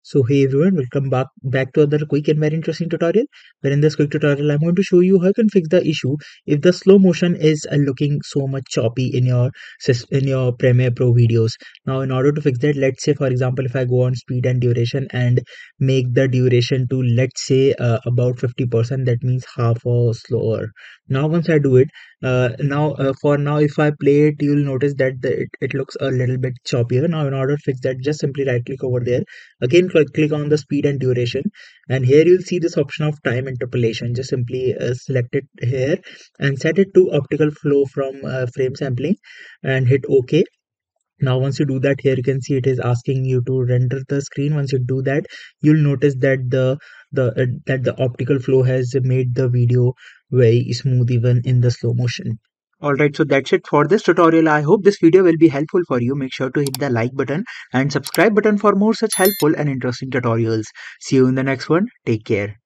So hey everyone, welcome back to another quick and very interesting tutorial. Where in this quick tutorial, I'm going to show you how you can fix the issue if the slow motion is looking so much choppy in your Premiere Pro videos. Now, in order to fix that, let's say for example, if I go on speed and duration and make the duration to let's say about 50%, that means half or slower. Now, once I do it, for now, if I play it, you'll notice that it looks a little bit choppier. Now, in order to fix that, just simply right click over there. Again, click on the speed and duration, and here you'll see this option of time interpolation. Just simply select it here and set it to optical flow from frame sampling and hit OK. Now, once you do that, here you can see it is asking you to render the screen. Once you do that, you'll notice that the optical flow has made the video very smooth even in the slow motion. Alright, so that's it for this tutorial. I hope this video will be helpful for you. Make sure to hit the like button and subscribe button for more such helpful and interesting tutorials. See you in the next one. Take care.